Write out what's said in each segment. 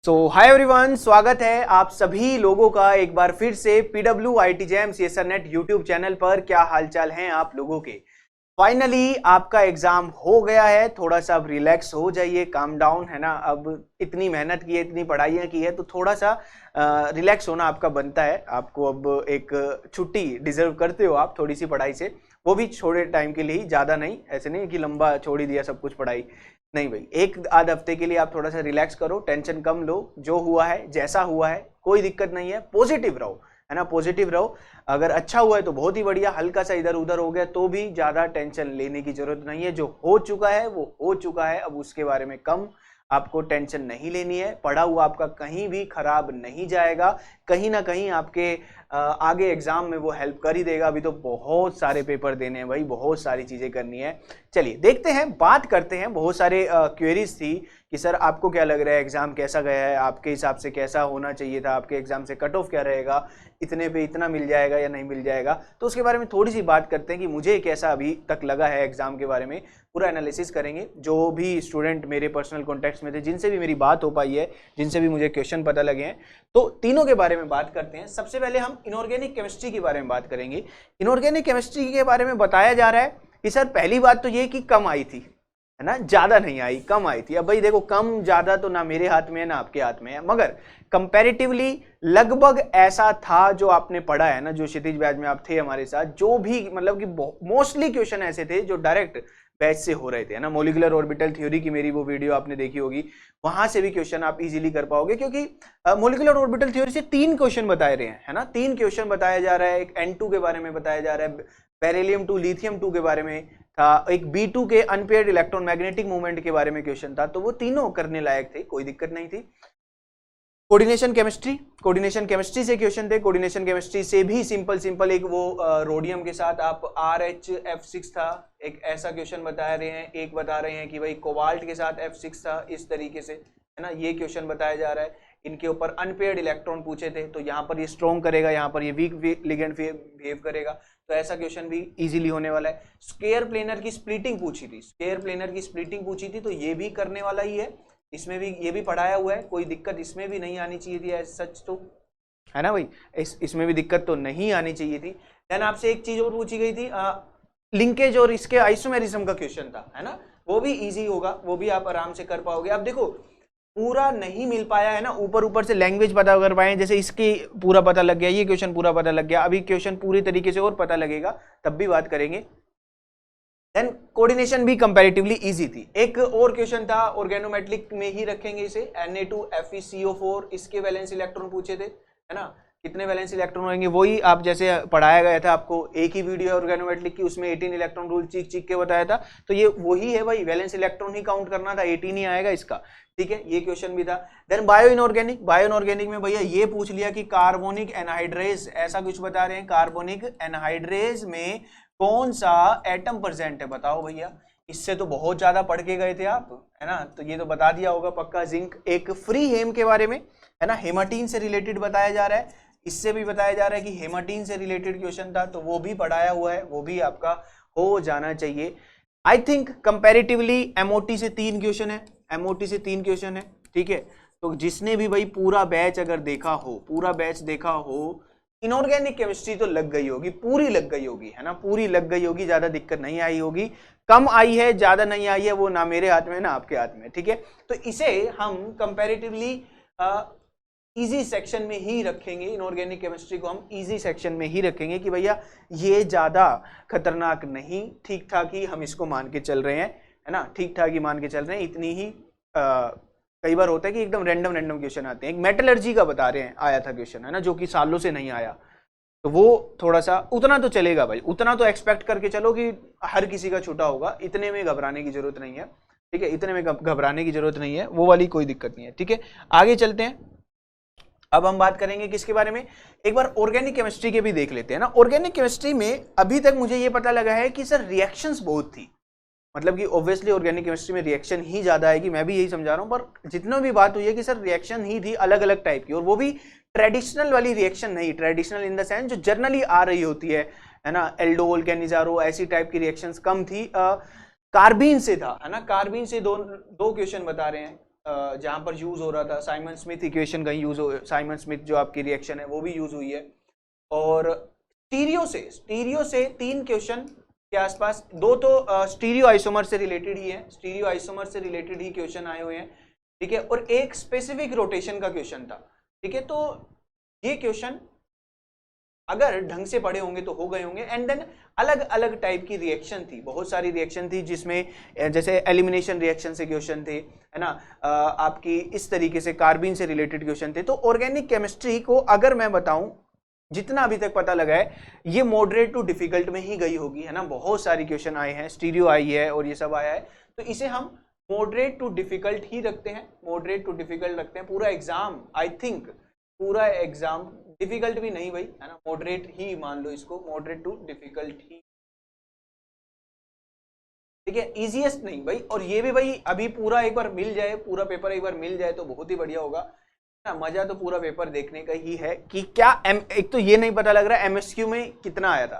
Hi everyone, स्वागत है आप सभी लोगों का एक बार फिर से PWITJAM CSR Net YouTube channel पर। क्या हालचाल हैं आप लोगों के। फाइनली आपका एग्जाम हो गया है, थोड़ा सा अब रिलैक्स हो जाइए, काम डाउन है ना। अब इतनी मेहनत की है, इतनी पढ़ाइयाँ की है, तो थोड़ा सा रिलैक्स होना आपका बनता है। आपको अब एक छुट्टी डिजर्व करते हो आप थोड़ी सी पढ़ाई से, वो भी थोड़े टाइम के लिए ही, ज़्यादा नहीं। ऐसे नहीं कि लंबा छोड़ ही दिया सब कुछ पढ़ाई, नहीं भाई। एक आध हफ्ते के लिए आप थोड़ा सा रिलैक्स करो, टेंशन कम लो। जो हुआ है जैसा हुआ है कोई दिक्कत नहीं है, पॉजिटिव रहो, है ना, पॉजिटिव रहो। अगर अच्छा हुआ है तो बहुत ही बढ़िया, हल्का सा इधर उधर हो गया तो भी ज्यादा टेंशन लेने की जरूरत नहीं है। जो हो चुका है वो हो चुका है, अब उसके बारे में कम आपको टेंशन नहीं लेनी है। पढ़ा हुआ आपका कहीं भी खराब नहीं जाएगा, कहीं ना कहीं आपके आगे एग्जाम में वो हेल्प कर ही देगा। अभी तो बहुत सारे पेपर देने हैं भाई, बहुत सारी चीजें करनी है। चलिए देखते हैं, बात करते हैं। बहुत सारे क्वेरीज थी कि सर आपको क्या लग रहा है एग्जाम कैसा गया है, आपके हिसाब से कैसा होना चाहिए था, आपके एग्जाम से कट ऑफ क्या रहेगा, इतने पे इतना मिल जाएगा या नहीं मिल जाएगा। तो उसके बारे में थोड़ी सी बात करते हैं कि मुझे कैसा अभी तक लगा है एग्जाम के बारे में, पूरा एनालिसिस करेंगे। जो भी स्टूडेंट मेरे पर्सनल कॉन्टेक्ट्स में थे, जिनसे भी मेरी बात हो पाई है, जिनसे भी मुझे क्वेश्चन पता लगे हैं, तो तीनों के बारे में बात करते हैं। सबसे पहले हम इनऑर्गेनिक केमिस्ट्री के बारे में बात करेंगे। इनऑर्गेनिक केमिस्ट्री के बारे में बताया जा रहा है कि सर पहली बात तो ये कि कम आई थी, है ना, ज्यादा नहीं आई, कम आई थी। अब भाई देखो, कम ज्यादा तो ना मेरे हाथ में है ना आपके हाथ में है, मगर कंपैरेटिवली लगभग ऐसा था जो आपने पढ़ा है ना, जो क्षितिज बैच में आप थे हमारे साथ, जो भी मतलब कि मोस्टली क्वेश्चन ऐसे थे जो डायरेक्ट बैच से हो रहे थे, है ना। मॉलिक्यूलर ऑर्बिटल थ्योरी की मेरी वो वीडियो आपने देखी होगी, वहां से भी क्वेश्चन आप इजीली कर पाओगे, क्योंकि मॉलिक्यूलर ऑर्बिटल थ्योरी से 3 क्वेश्चन बताए रहे हैं, है ना। 3 क्वेश्चन बताया जा रहा है। एक N2 के बारे में बताया जा रहा है, बेरिलियम 2 लिथियम 2 के बारे में था, एक B2 के अनपेयर्ड इलेक्ट्रॉन मैग्नेटिक मूवमेंट के बारे में क्वेश्चन था। तो वो तीनों करने लायक थे, कोई दिक्कत नहीं थी। कोऑर्डिनेशन केमिस्ट्री से क्वेश्चन थे। कोऑर्डिनेशन केमिस्ट्री से भी सिंपल एक वो रोडियम के साथ आप RHF6 था, एक ऐसा क्वेश्चन बता रहे हैं। एक बता रहे हैं कि भाई कोबाल्ट के साथ F6 था, इस तरीके से, है ना, ये क्वेश्चन बताया जा रहा है। इनके ऊपर अनपेयर्ड इलेक्ट्रॉन पूछे थे, तो यहाँ पर ये स्ट्रॉन्ग करेगा, यहाँ पर ये वीक लिगेंड बिहेव करेगा, तो ऐसा क्वेश्चन भी इजीली होने वाला है। स्क्वायर प्लेनर की स्प्लिटिंग पूछी थी, तो ये भी करने वाला ही है। इसमें भी ये भी पढ़ाया हुआ है, कोई दिक्कत इसमें भी नहीं आनी चाहिए थी सच तो, है ना भाई। इसमें भी दिक्कत तो नहीं आनी चाहिए थी। देन आपसे एक चीज और पूछी गई थी, लिंकेज और इसके आइसोमेरिज्म का क्वेश्चन था, है ना। वो भी इजी होगा, वो भी आप आराम से कर पाओगे। अब देखो, पूरा नहीं मिल पाया है ना, ऊपर से लैंग्वेज पता कर पाए, जैसे इसकी पूरा पता लग गया, ये क्वेश्चन पूरा पता लग गया, अभी क्वेश्चन पूरी तरीके से और पता लगेगा, तब भी बात करेंगे। देन कोऑर्डिनेशन भी कंपैरेटिवली इजी थी। एक और क्वेश्चन था, ऑर्गेनोमेटलिक में ही रखेंगे इसे, Na2FeCO4, इसके वैलेंस इलेक्ट्रॉन पूछे थे, है ना। कितने वैलेंस इलेक्ट्रॉन होंगे, वही आप जैसे पढ़ाया गया था आपको, एक ही वीडियो है ऑर्गेनोमेटलिक की, उसमें 18 इलेक्ट्रॉन रूल चीख के बताया था। तो ये वही है भाई, वैलेंस इलेक्ट्रॉन ही काउंट करना था, 18 ही आएगा इसका, ठीक है। ये क्वेश्चन भी था। देन बायो इनऑर्गेनिक में भैया ये पूछ लिया कि कार्बोनिक एनहाइड्रेज, ऐसा कुछ बता रहे हैं, कार्बोनिक एनहाइड्रेज में कौन सा एटम प्रेजेंट है, बताओ भैया। इससे तो बहुत ज्यादा पढ़ के गए थे आप, है ना, तो ये तो बता दिया होगा पक्का। जिंक, एक फ्री हेम के बारे में, है ना, हेमाटीन से रिलेटेड बताया जा रहा है। इससे भी बताया जा रहा है कि हेमाटीन से रिलेटेड क्वेश्चन था, तो वो भी पढ़ाया हुआ है, वो भी आपका हो जाना चाहिए। आई थिंक कंपैरेटिवली MOT से 3 क्वेश्चन है, ठीक है। तो जिसने भी भाई पूरा बैच अगर देखा हो, इनऑर्गेनिक केमिस्ट्री तो लग गई होगी, पूरी लग गई होगी, है ना, पूरी लग गई होगी, ज्यादा दिक्कत नहीं आई होगी। कम आई है, ज्यादा नहीं आई है, वो ना मेरे हाथ में ना आपके हाथ में, ठीक है। तो इसे हम कंपैरेटिवली इजी सेक्शन में ही रखेंगे, इनऑर्गेनिक केमिस्ट्री को हम इजी सेक्शन में ही रखेंगे कि भैया ये ज्यादा खतरनाक नहीं, ठीक ठाक ही हम इसको मान के चल रहे हैं, है ना, ठीक ठाक ही मान के चल रहे हैं। इतनी ही कई बार होता है कि एकदम रैंडम क्वेश्चन आते हैं। एक मेटलर्जी का बता रहे हैं, आया था क्वेश्चन, है ना, जो कि सालों से नहीं आया, तो वो थोड़ा सा, उतना तो चलेगा भाई, उतना तो एक्सपेक्ट करके चलो कि हर किसी का छूटा होगा, इतने में घबराने की जरूरत नहीं है, ठीक है, इतने में घबराने की जरूरत नहीं है, वो वाली कोई दिक्कत नहीं है, ठीक है। आगे चलते हैं। अब हम बात करेंगे किसके बारे में, एक बार ऑर्गेनिक केमिस्ट्री के भी देख लेते हैं ना। ऑर्गेनिक केमिस्ट्री में अभी तक मुझे ये पता लगा है कि सर रिएक्शंस बहुत थी, मतलब कि ऑब्वियसली ऑर्गेनिक केमिस्ट्री में रिएक्शन ही ज्यादा आएगी, मैं भी यही समझा रहा हूं, पर जितना भी बात हुई है कि सर रिएक्शन ही थी अलग अलग टाइप की, और वो भी ट्रेडिशनल वाली रिएक्शन नहीं, ट्रेडिशनल इन द सेंस जो जर्नली आ रही होती है ना, एल्डोल, कैनिजारो, ऐसी टाइप की रिएक्शंस कम थी। कार्बीन से था, है ना, कार्बीन से दो क्वेश्चन बता रहे हैं। जहां पर यूज हो रहा था, साइमन स्मिथ इक्वेशन कहीं यूज हो, साइमन स्मिथ जो आपकी रिएक्शन है वो भी यूज हुई है। और स्टीरियो से 3 क्वेश्चन के आसपास, 2 तो स्टीरियो आइसोमर से रिलेटेड ही है, स्टीरियो आइसोमर से रिलेटेड ही क्वेश्चन आए हुए हैं, ठीक है, और एक स्पेसिफिक रोटेशन का क्वेश्चन था, ठीक है। तो ये क्वेश्चन अगर ढंग से पढ़े होंगे तो हो गए होंगे। एंड देन अलग अलग टाइप की रिएक्शन थी, बहुत सारी रिएक्शन थी, जिसमें जैसे एलिमिनेशन रिएक्शन से क्वेश्चन थे, है ना, आपकी इस तरीके से कार्बिन से रिलेटेड क्वेश्चन थे। तो ऑर्गेनिक केमिस्ट्री को अगर मैं बताऊं, जितना अभी तक पता लगा है, ये मॉडरेट टू डिफिकल्ट में ही गई होगी, है ना। बहुत सारी क्वेश्चन आए हैं, स्टीरियो आई है और ये सब आया है, तो इसे हम मॉडरेट टू डिफिकल्ट ही रखते हैं, मॉडरेट टू डिफिकल्ट रखते हैं। पूरा एग्जाम आई थिंक, पूरा एग्जाम डिफिकल्ट भी नहीं भाई, है ना, मॉडरेट ही मान लो इसको, मॉडरेट टू डिफिकल्ट ही, ठीक है, इजीएस्ट नहीं भाई। और ये भी भाई अभी पूरा एक बार मिल जाए, पूरा पेपर एक बार मिल जाए तो बहुत ही बढ़िया होगा ना। मजा तो पूरा पेपर देखने का ही है कि क्या एक तो ये नहीं पता लग रहा एमएसक्यू में कितना आया था,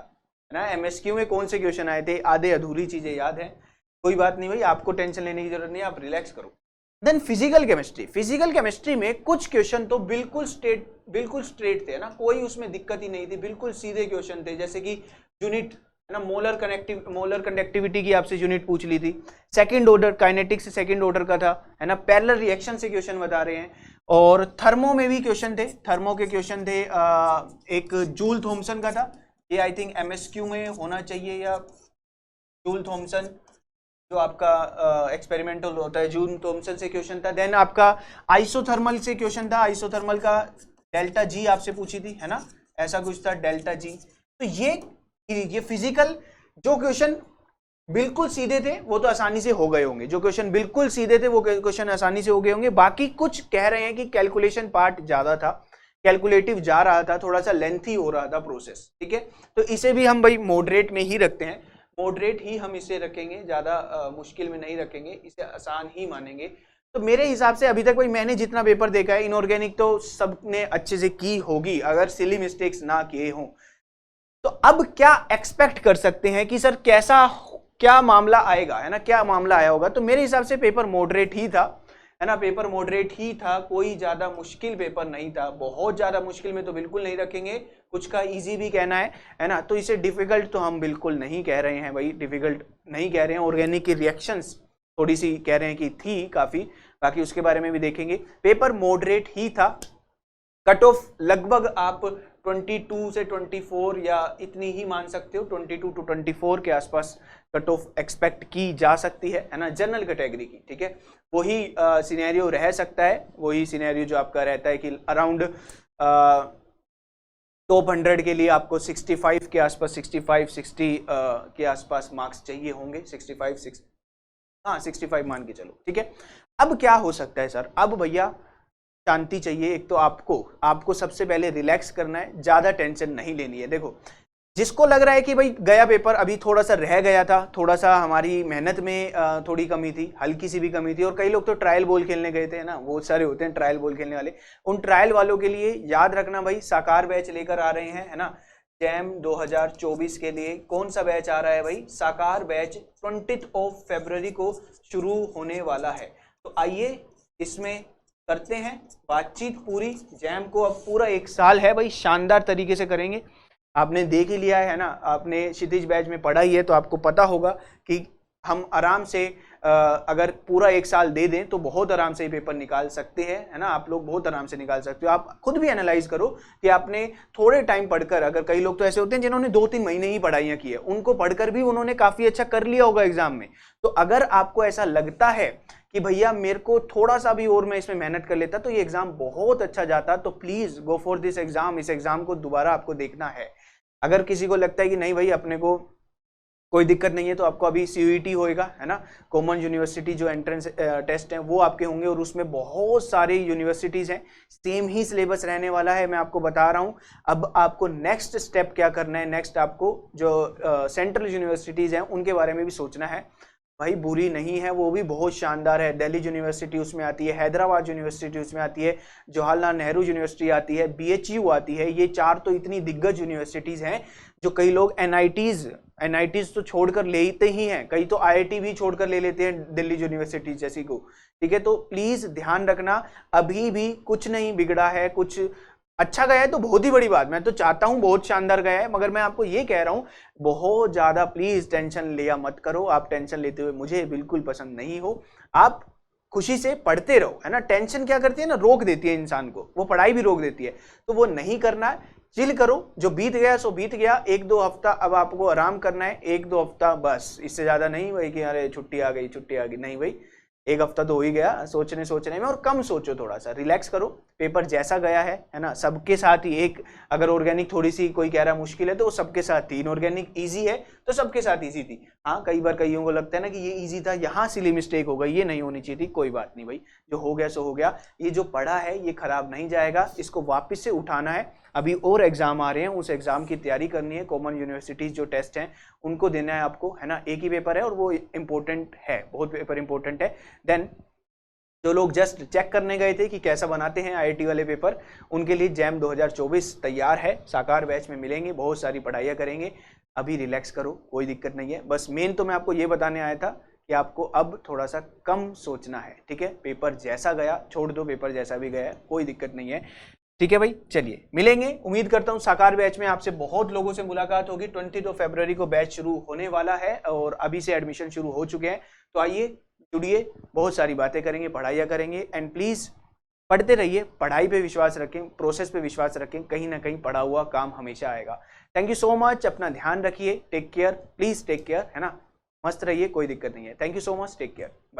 है ना, एमएसक्यू में कौन से क्वेश्चन आए थे, आधे अधूरी चीजें याद है, कोई बात नहीं भाई, आपको टेंशन लेने की जरूरत नहीं है, आप रिलैक्स करो। Then physical chemistry, physical chemistry में कुछ क्वेश्चन तो बिल्कुल स्ट्रेट थे ना, कोई उसमें दिक्कत ही नहीं थी, बिल्कुल सीधे क्वेश्चन थे, जैसे कि यूनिट, है ना, मोलर कंडक्टिविटी की आपसे यूनिट पूछ ली थी, सेकंड ऑर्डर काइनेटिक्स से सेकंड ऑर्डर का था, है ना, पैरेलल रिएक्शन से क्वेश्चन बता रहे हैं। और थर्मो में भी क्वेश्चन थे, थर्मो के क्वेश्चन थे, एक जूल थॉमसन का था, ये आई थिंक एमएसक्यू में होना चाहिए, या जूल थॉमसन जो आपका एक्सपेरिमेंटल होता है, जूल थॉमसन से क्वेश्चन था। देन आपका आइसोथर्मल से क्वेश्चन था, आइसोथर्मल का डेल्टा जी आपसे पूछी थी, है ना, ऐसा कुछ था डेल्टा जी। तो ये फिजिकल जो क्वेश्चन बिल्कुल सीधे थे वो तो आसानी से हो गए होंगे, जो क्वेश्चन बिल्कुल सीधे थे वो क्वेश्चन आसानी से हो गए होंगे। बाकी कुछ कह रहे हैं कि कैलकुलेशन पार्ट ज्यादा था, कैलकुलेटिव जा रहा था, थोड़ा सा लेंथी हो रहा था प्रोसेस, ठीक है। तो इसे भी हम भाई मॉडरेट में ही रखते हैं, मॉडरेट ही हम इसे रखेंगे, ज्यादा मुश्किल में नहीं रखेंगे, इसे आसान ही मानेंगे। तो मेरे हिसाब से अभी तक भाई मैंने जितना पेपर देखा है, इनऑर्गेनिक तो सबने अच्छे से की होगी, अगर सिली मिस्टेक्स ना किए हों। तो अब क्या एक्सपेक्ट कर सकते हैं कि सर क्या मामला आएगा, है ना, क्या मामला आया होगा। तो मेरे हिसाब से पेपर मॉडरेट ही था, है ना, पेपर मॉडरेट ही था, कोई ज्यादा मुश्किल पेपर नहीं था, बहुत ज्यादा मुश्किल में तो बिल्कुल नहीं रखेंगे, कुछ का इजी भी कहना है ना। तो इसे डिफिकल्ट तो हम बिल्कुल नहीं कह रहे हैं भाई, डिफिकल्ट नहीं कह रहे हैं। ऑर्गेनिक की रिएक्शंस थोड़ी सी कह रहे हैं कि थी काफी, बाकी उसके बारे में भी देखेंगे। पेपर मॉडरेट ही था, कट ऑफ लगभग आप 22 से 24 या इतनी ही मान सकते हो, 22 टू 24 के आसपास कट ऑफ एक्सपेक्ट की जा सकती है ना, जनरल कैटेगरी की, ठीक है। वही सिनेरियो रह सकता है, वही सिनेरियो जो आपका रहता है कि अराउंड टॉप 100 के लिए आपको 65 के आसपास, 65 60 के आसपास मार्क्स चाहिए होंगे, 65 मान के चलो, ठीक है। अब क्या हो सकता है सर, अब भैया शांति चाहिए। एक तो आपको सबसे पहले रिलैक्स करना है, ज्यादा टेंशन नहीं लेनी है। देखो, जिसको लग रहा है कि भाई गया पेपर अभी थोड़ा सा रह गया था, थोड़ा सा हमारी मेहनत में थोड़ी कमी थी, हल्की सी भी कमी थी, और कई लोग तो ट्रायल बॉल खेलने गए थे ना, बहुत सारे होते हैं ट्रायल बॉल खेलने वाले, उन ट्रायल वालों के लिए याद रखना भाई, साकार बैच लेकर आ रहे हैं, है ना, जैम 2024 के लिए। कौन सा बैच आ रहा है भाई, साकार बैच 20 फरवरी को शुरू होने वाला है। तो आइए इसमें करते हैं बातचीत पूरी। जैम को अब पूरा 1 साल है भाई, शानदार तरीके से करेंगे। आपने देख ही लिया है ना, आपने क्षितिज बैच में पढ़ा ही है, तो आपको पता होगा कि हम आराम से अगर पूरा 1 साल दे दें तो बहुत आराम से ये पेपर निकाल सकते हैं, है ना, आप लोग बहुत आराम से निकाल सकते हो। आप खुद भी एनालाइज करो कि आपने थोड़े टाइम पढ़कर, अगर कई लोग तो ऐसे होते हैं जिन्होंने 2-3 महीने ही पढ़ाइयाँ की है, उनको पढ़कर भी उन्होंने काफी अच्छा कर लिया होगा एग्जाम में। तो अगर आपको ऐसा लगता है कि भैया मेरे को थोड़ा सा भी और मैं इसमें मेहनत कर लेता तो ये एग्जाम बहुत अच्छा जाता, तो please go for this exam. इस एग्जाम को दोबारा आपको देखना है। अगर किसी को लगता है कि नहीं भाई अपने को कोई दिक्कत नहीं है, तो आपको अभी CUET होएगा, है ना, कॉमन यूनिवर्सिटी जो एंट्रेंस टेस्ट हैं वो आपके होंगे, और उसमें बहुत सारी यूनिवर्सिटीज हैं, सेम ही सिलेबस रहने वाला है, मैं आपको बता रहा हूं। अब आपको नेक्स्ट स्टेप क्या करना है, नेक्स्ट आपको जो सेंट्रल यूनिवर्सिटीज हैं उनके बारे में भी सोचना है। भाई बुरी नहीं है, वो भी बहुत शानदार है। दिल्ली यूनिवर्सिटी उसमें आती है, हैदराबाद यूनिवर्सिटी उसमें आती है, जवाहरलाल नेहरू यूनिवर्सिटी आती है, BHU आती है। ये 4 तो इतनी दिग्गज यूनिवर्सिटीज हैं जो कई लोग एनआईटीज तो छोड़कर लेते ही हैं, कई तो IIT भी छोड़कर ले लेते हैं दिल्ली यूनिवर्सिटी जैसी को। ठीक है, तो प्लीज ध्यान रखना, अभी भी कुछ नहीं बिगड़ा है, कुछ अच्छा गया है तो बहुत ही बड़ी बात, मैं तो चाहता हूं बहुत शानदार गया है, मगर मैं आपको ये कह रहा हूं बहुत ज्यादा प्लीज टेंशन लिया मत करो। आप टेंशन लेते हुए मुझे बिल्कुल पसंद नहीं हो। आप खुशी से पढ़ते रहो, है ना। टेंशन क्या करती है ना, रोक देती है इंसान को, वो पढ़ाई भी रोक देती है, तो वो नहीं करना है। चिल करो, जो बीत गया सो बीत गया। 1-2 हफ्ता अब आपको आराम करना है, 1-2 हफ्ता बस, इससे ज्यादा नहीं भाई कि अरे छुट्टी आ गई नहीं भाई, 1 हफ्ता तो हो ही गया सोचने में, और कम सोचो, थोड़ा सा रिलैक्स करो। पेपर जैसा गया है ना, सबके साथ ही एक, अगर ऑर्गेनिक थोड़ी सी कोई कह रहा है मुश्किल है तो सबके साथ थी, इनऑर्गेनिक इजी है तो सबके साथ इजी थी। हाँ, कई बार कईयों को लगता है ना कि ये इजी था, यहाँ सिली मिस्टेक हो गई, ये नहीं होनी चाहिए थी। कोई बात नहीं भाई, जो हो गया सो हो गया। ये जो पढ़ा है ये खराब नहीं जाएगा, इसको वापस से उठाना है। अभी और एग्जाम आ रहे हैं, उस एग्जाम की तैयारी करनी है। कॉमन यूनिवर्सिटीज जो टेस्ट हैं उनको देना है आपको, है ना। एक ही पेपर है और वो इंपॉर्टेंट है, बहुत पेपर इंपॉर्टेंट है। देन जो लोग जस्ट चेक करने गए थे कि कैसा बनाते हैं IIT वाले पेपर, उनके लिए जैम 2024 तैयार है, साकार बैच में मिलेंगे, बहुत सारी पढ़ाइयाँ करेंगे। अभी रिलैक्स करो, कोई दिक्कत नहीं है। बस मेन तो मैं आपको ये बताने आया था कि आपको अब थोड़ा सा कम सोचना है, ठीक है। पेपर जैसा गया छोड़ दो, पेपर जैसा भी गया कोई दिक्कत नहीं है, ठीक है भाई। चलिए मिलेंगे, उम्मीद करता हूँ साकार बैच में आपसे बहुत लोगों से मुलाकात होगी। 22 फरवरी को बैच शुरू होने वाला है और अभी से एडमिशन शुरू हो चुके हैं, तो आइए जुड़िए, बहुत सारी बातें करेंगे, पढ़ाइयाँ करेंगे। एंड प्लीज पढ़ते रहिए, पढ़ाई पे विश्वास रखें, प्रोसेस पे विश्वास रखें, कहीं ना कहीं पढ़ा हुआ काम हमेशा आएगा। थैंक यू सो मच, अपना ध्यान रखिए, take care, please take care, है ना। मस्त रहिए, कोई दिक्कत नहीं है। Thank you so much, take care, bye.